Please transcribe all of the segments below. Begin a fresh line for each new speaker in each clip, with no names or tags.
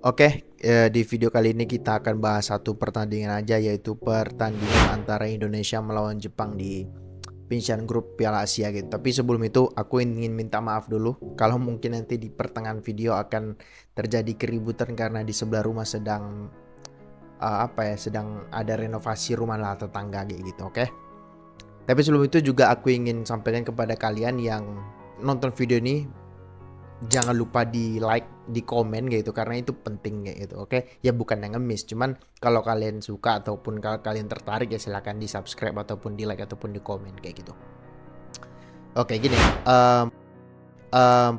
Oke, di video kali ini kita akan bahas satu pertandingan aja, yaitu pertandingan antara Indonesia melawan Jepang di penyisihan grup Piala Asia gitu. Tapi sebelum itu aku ingin minta maaf dulu kalau mungkin nanti di pertengahan video akan terjadi keributan karena di sebelah rumah sedang sedang ada renovasi rumah lah tetangga gitu, oke? Tapi sebelum itu juga aku ingin sampaikan kepada kalian yang nonton video ini, jangan lupa di like, di komen gitu karena itu penting gitu, oke? Ya bukan yang ngemis, cuman kalau kalian suka ataupun kalau kalian tertarik ya silahkan di subscribe ataupun di like ataupun di komen kayak gitu. Oke gini,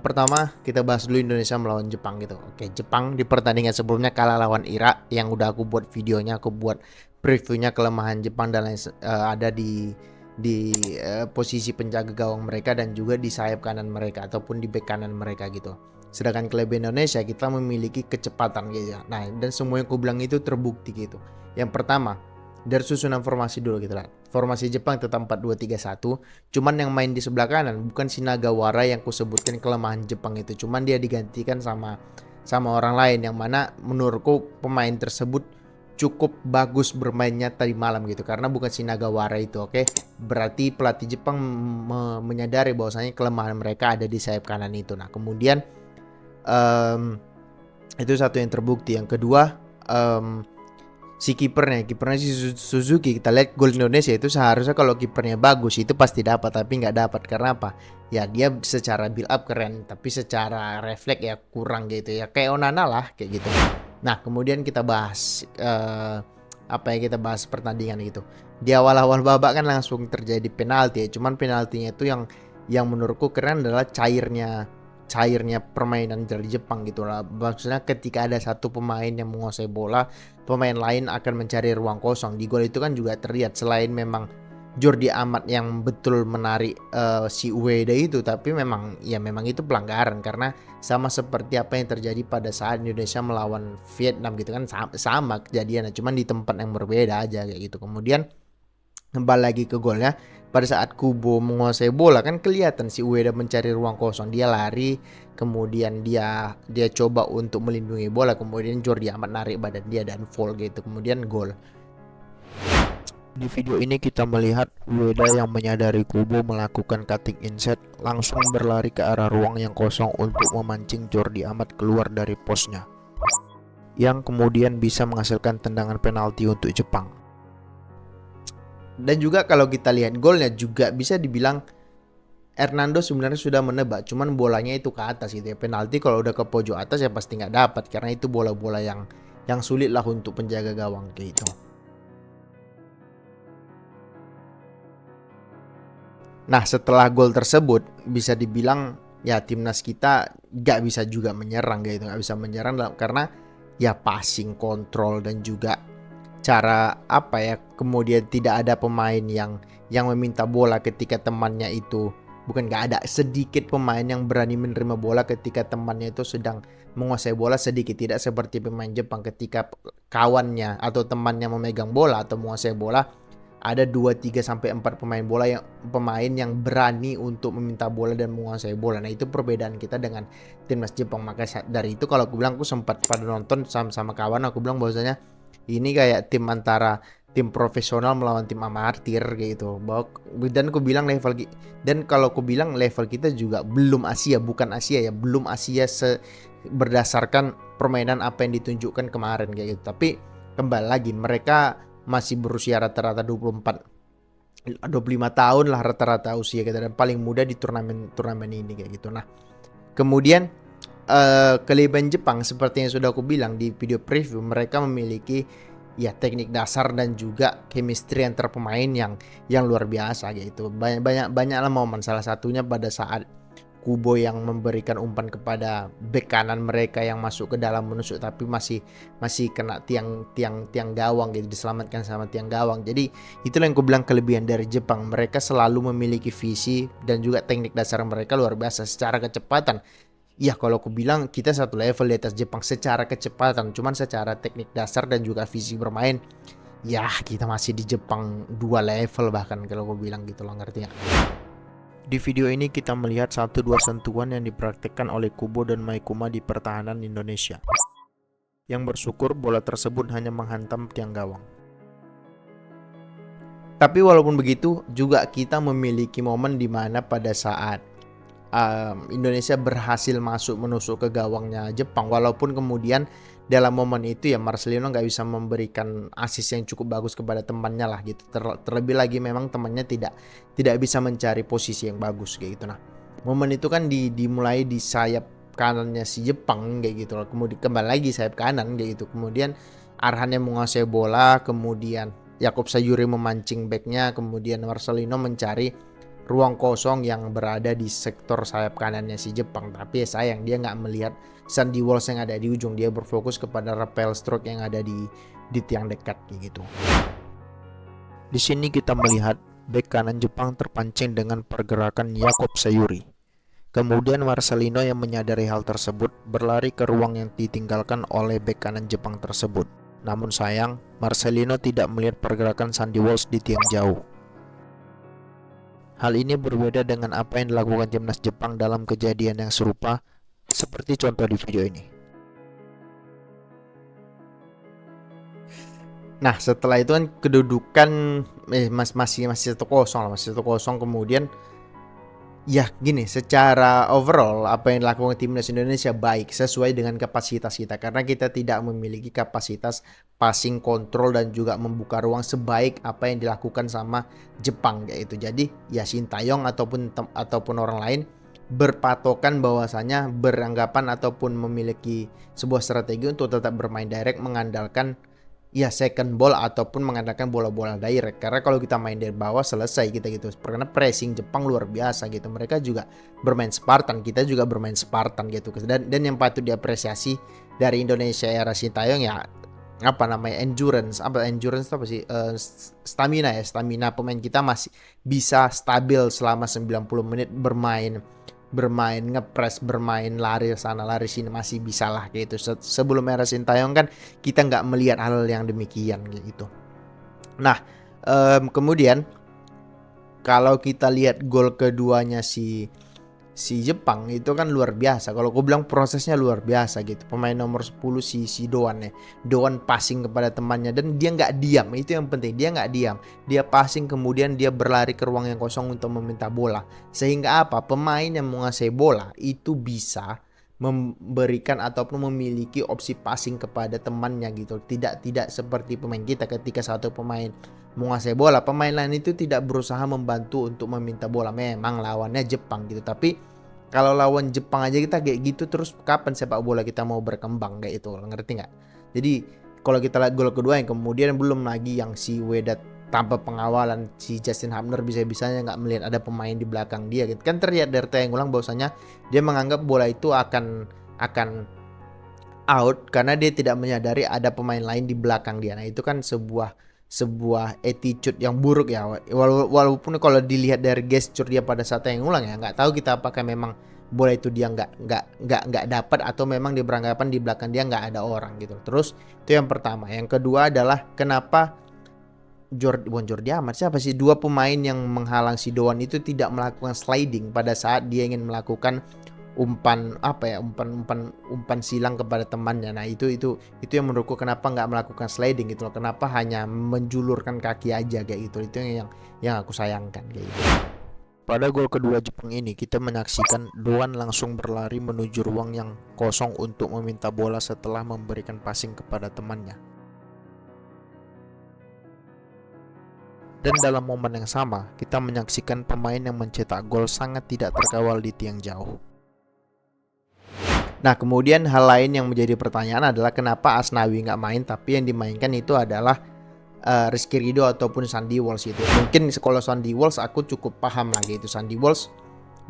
pertama kita bahas dulu Indonesia melawan Jepang gitu. Oke, Jepang di pertandingan sebelumnya kalah lawan Irak yang udah aku buat videonya, aku buat previewnya kelemahan Jepang dan ada di posisi penjaga gawang mereka dan juga di sayap kanan mereka ataupun di bek kanan mereka gitu. Sedangkan kelebihan Indonesia kita memiliki kecepatan gitu ya. Nah, dan semua yang aku bilang itu terbukti gitu. Yang pertama, dari susunan formasi dulu gitu lah. Formasi Jepang tetap 4-2-3-1. Cuman yang main di sebelah kanan bukan si Nagawara yang kusebutkan kelemahan Jepang itu. Cuman dia digantikan sama orang lain yang mana menurutku pemain tersebut cukup bagus bermainnya tadi malam gitu karena bukan si Nagawara itu, oke? Berarti pelatih Jepang menyadari bahwasanya kelemahan mereka ada di sayap kanan itu. Nah, kemudian itu satu yang terbukti. Yang kedua, si kipernya si Suzuki, kita lihat gol Indonesia itu seharusnya kalau kipernya bagus itu pasti dapat, tapi nggak dapat karena apa ya, dia secara build up keren tapi secara refleks ya kurang gitu ya, kayak Onana lah kayak gitu. Nah kemudian kita bahas kita bahas pertandingan gitu. Di awal-awal babak kan langsung terjadi penalti ya, cuman penaltinya itu yang menurutku keren adalah cairnya permainan dari Jepang gitu lah. Maksudnya ketika ada satu pemain yang menguasai bola, pemain lain akan mencari ruang kosong. Di gol itu kan juga terlihat selain memang Jordi Amat yang betul menarik si Ueda itu, tapi memang itu pelanggaran karena sama seperti apa yang terjadi pada saat Indonesia melawan Vietnam gitu kan, sama kejadiannya cuman di tempat yang berbeda aja kayak gitu. Kemudian kembali lagi ke golnya, pada saat Kubo menguasai bola kan kelihatan si Ueda mencari ruang kosong, dia lari, kemudian dia coba untuk melindungi bola, kemudian Jordi Amat narik badan dia dan fall gitu, kemudian gol. Di video ini kita melihat Ueda yang menyadari Kubo melakukan cutting inside langsung berlari ke arah ruang yang kosong untuk memancing Jordi Amat keluar dari posnya, yang kemudian bisa menghasilkan tendangan penalti untuk Jepang. Dan juga kalau kita lihat golnya juga bisa dibilang Hernando sebenarnya sudah menebak, cuman bolanya itu ke atas gitu ya. Penalti kalau udah ke pojok atas ya pasti nggak dapat karena itu bola-bola yang sulit lah untuk penjaga gawang gitu. Nah setelah gol tersebut bisa dibilang ya timnas kita nggak bisa juga menyerang gitu, nggak bisa menyerang karena ya passing, kontrol dan juga cara kemudian tidak ada pemain yang meminta bola ketika temannya itu, bukan nggak ada, sedikit pemain yang berani menerima bola ketika temannya itu sedang menguasai bola, sedikit. Tidak seperti pemain Jepang, ketika kawannya atau temannya memegang bola atau menguasai bola, ada 2 3 sampai 4 pemain yang berani untuk meminta bola dan menguasai bola. Nah, itu perbedaan kita dengan timnas Jepang. Maka dari itu kalau aku bilang, aku sempat pada nonton sama kawan, aku bilang bahwasanya ini kayak tim antara tim profesional melawan tim amatir gitu. Dan aku bilang dan kalau aku bilang level kita juga belum Asia, bukan Asia ya, belum Asia berdasarkan permainan apa yang ditunjukkan kemarin kayak gitu. Tapi kembali lagi mereka masih berusia rata-rata 25 tahun lah rata-rata usia kita, dan paling muda di turnamen ini kayak gitu. Nah, kemudian kelebihan Jepang seperti yang sudah aku bilang di video preview, mereka memiliki ya teknik dasar dan juga chemistry antar pemain yang luar biasa gitu. Banyaklah momen, salah satunya pada saat Kubo yang memberikan umpan kepada bek kanan mereka yang masuk ke dalam menusuk tapi masih kena tiang gawang gitu, diselamatkan sama tiang gawang. Jadi itulah yang aku bilang kelebihan dari Jepang, mereka selalu memiliki visi dan juga teknik dasar mereka luar biasa. Secara kecepatan ya kalau aku bilang kita satu level di atas Jepang secara kecepatan, cuman secara teknik dasar dan juga visi bermain ya kita masih di Jepang 2 level bahkan kalau aku bilang gitu loh, ngerti ya. Di video ini kita melihat 1-2 sentuhan yang dipraktikkan oleh Kubo dan Maikuma di pertahanan Indonesia. yang bersyukur bola tersebut hanya menghantam tiang gawang. Tapi walaupun begitu juga kita memiliki momen di mana pada saat Indonesia berhasil menusuk ke gawangnya Jepang, walaupun kemudian dalam momen itu ya Marcelino nggak bisa memberikan assist yang cukup bagus kepada temannya lah gitu. Terlebih lagi memang temannya tidak bisa mencari posisi yang bagus kayak gitu. Nah, momen itu kan dimulai di sayap kanannya si Jepang kayak gitu loh. Kemudian kembali lagi sayap kanan kayak gitu. Kemudian Arhan yang menguasai bola, kemudian Yakup Sayuri memancing backnya, kemudian Marcelino mencari ruang kosong yang berada di sektor sayap kanannya si Jepang. Tapi sayang dia nggak melihat Sandy Walsh yang ada di ujung. Dia berfokus kepada Rafael Stroke yang ada di tiang dekat gitu. Di sini kita melihat bek kanan Jepang terpancing dengan pergerakan Yakup Sayuri. Kemudian Marcelino yang menyadari hal tersebut berlari ke ruang yang ditinggalkan oleh bek kanan Jepang tersebut. Namun sayang, Marcelino tidak melihat pergerakan Sandy Walsh di tiang jauh. Hal ini berbeda dengan apa yang dilakukan timnas Jepang dalam kejadian yang serupa, seperti contoh di video ini. Nah, setelah itu kan kedudukan masih 1-0 lah, masih 1-0. Kemudian ya gini, secara overall apa yang dilakukan timnas Indonesia baik sesuai dengan kapasitas kita, karena kita tidak memiliki kapasitas passing, kontrol dan juga membuka ruang sebaik apa yang dilakukan sama Jepang kayak itu. Jadi ya Sintayong ataupun orang lain berpatokan bahwasanya beranggapan ataupun memiliki sebuah strategi untuk tetap bermain direct, mengandalkan ya second ball ataupun mengandalkan bola-bola direct. Karena kalau kita main dari bawah selesai kita gitu. Karena pressing Jepang luar biasa gitu. Mereka juga bermain Spartan, kita juga bermain Spartan gitu. Dan yang patut diapresiasi dari Indonesia era Sintayong ya apa namanya endurance apa sih stamina pemain kita masih bisa stabil selama 90 menit bermain ngepres, bermain lari sana lari sini, masih bisa lah kayak gitu. Sebelum era Sintayong kan kita nggak melihat hal yang demikian gitu. Nah, kemudian kalau kita lihat gol keduanya si Jepang itu kan luar biasa. Kalau gue bilang prosesnya luar biasa gitu. Pemain nomor 10 si Doan ya. Doan passing kepada temannya dan dia nggak diam. Itu yang penting. Dia nggak diam. Dia passing kemudian dia berlari ke ruang yang kosong untuk meminta bola. Sehingga apa? Pemain yang menguasai bola itu bisa memberikan ataupun memiliki opsi passing kepada temannya gitu. Tidak seperti pemain kita ketika satu pemain menguasai bola, pemain lain itu tidak berusaha membantu untuk meminta bola. Memang lawannya Jepang gitu, tapi kalau lawan Jepang aja kita kayak gitu, terus kapan sepak bola kita mau berkembang kayak itu, ngerti nggak? Jadi kalau kita lihat gol kedua yang kemudian belum lagi yang si Wedat tanpa pengawalan, si Justin Hubner bisa-bisanya nggak melihat ada pemain di belakang dia gitu. Kan terlihat dari tayang ulang bahwasanya dia menganggap bola itu akan out karena dia tidak menyadari ada pemain lain di belakang dia. Nah, itu kan sebuah attitude yang buruk ya, walaupun kalau dilihat dari gesture dia pada saat yang ulang ya nggak tahu kita apakah memang bola itu dia nggak dapat atau memang dia beranggapan di belakang dia nggak ada orang gitu. Terus itu yang pertama. Yang kedua adalah kenapa Jordi Amat siapa sih, dua pemain yang menghalang si Doan itu tidak melakukan sliding pada saat dia ingin melakukan umpan silang kepada temannya. Nah itu yang menurutku kenapa nggak melakukan sliding gitu loh, kenapa hanya menjulurkan kaki aja kayak gitu. Itu yang aku sayangkan kayak gitu. Pada gol kedua Jepang ini kita menyaksikan Doan langsung berlari menuju ruang yang kosong untuk meminta bola setelah memberikan passing kepada temannya. Dan dalam momen yang sama kita menyaksikan pemain yang mencetak gol sangat tidak terkawal di tiang jauh. Nah kemudian hal lain yang menjadi pertanyaan adalah kenapa Asnawi nggak main, tapi yang dimainkan itu adalah Rizky Ridho ataupun Sandy Walsh itu. Mungkin kalau Sandy Walsh aku cukup paham lagi itu. Sandy Walsh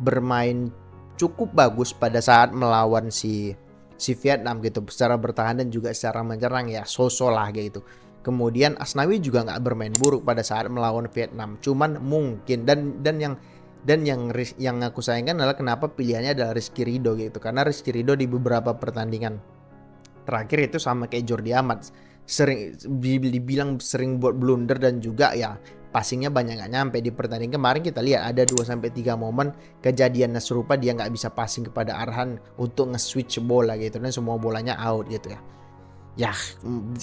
bermain cukup bagus pada saat melawan si Vietnam gitu, secara bertahan dan juga secara menyerang ya so-so lah gitu. Kemudian Asnawi juga nggak bermain buruk pada saat melawan Vietnam. Cuman mungkin dan yang aku sayangkan adalah kenapa pilihannya adalah Rizky Ridho gitu. Karena Rizky Ridho di beberapa pertandingan terakhir itu sama kayak Jordi Amat, sering dibilang sering buat blunder dan juga ya passingnya banyak nggak nyampe. Di pertandingan kemarin kita lihat ada 2-3 momen kejadian serupa, dia nggak bisa passing kepada Arhan untuk nge-switch bola gitu dan semua bolanya out gitu ya. Ya,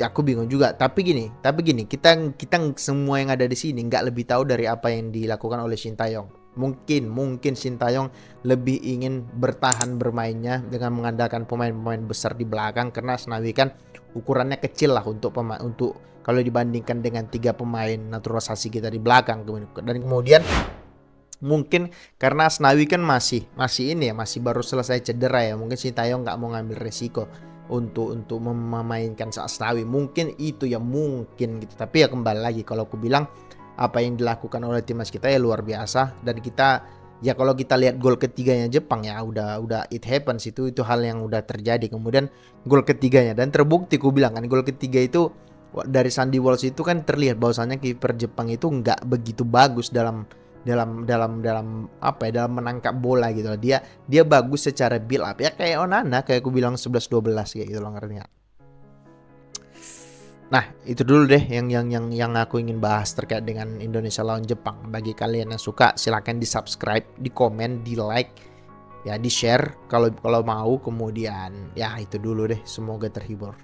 aku bingung juga. Tapi gini, kita semua yang ada di sini nggak lebih tahu dari apa yang dilakukan oleh Sintayong. Mungkin Sintayong lebih ingin bertahan bermainnya dengan mengandalkan pemain-pemain besar di belakang, karena Asnawi kan ukurannya kecil lah untuk kalau dibandingkan dengan 3 pemain naturalisasi kita di belakang. Dan kemudian mungkin karena Asnawi kan masih ini ya, masih baru selesai cedera ya, mungkin Sintayong nggak mau ngambil resiko untuk memainkan Asnawi, mungkin itu ya, mungkin gitu. Tapi ya kembali lagi, kalau aku bilang apa yang dilakukan oleh timnas kita ya luar biasa. Dan kita ya, kalau kita lihat gol ketiganya Jepang ya, udah it happens, itu hal yang udah terjadi. Kemudian gol ketiganya, dan terbukti, aku bilang kan, gol ketiga itu dari Sandy Walsh itu kan terlihat bahwasannya kiper Jepang itu nggak begitu bagus dalam apa ya, dalam menangkap bola gitu loh. Dia bagus secara build up ya, kayak Onana, kayak aku bilang 11-12 kayak gitu loh, ngerti gak? Nah, itu dulu deh yang aku ingin bahas terkait dengan Indonesia lawan Jepang. Bagi kalian yang suka, silakan di subscribe, di komen, di like, ya di share kalau mau. Kemudian ya itu dulu deh, semoga terhibur.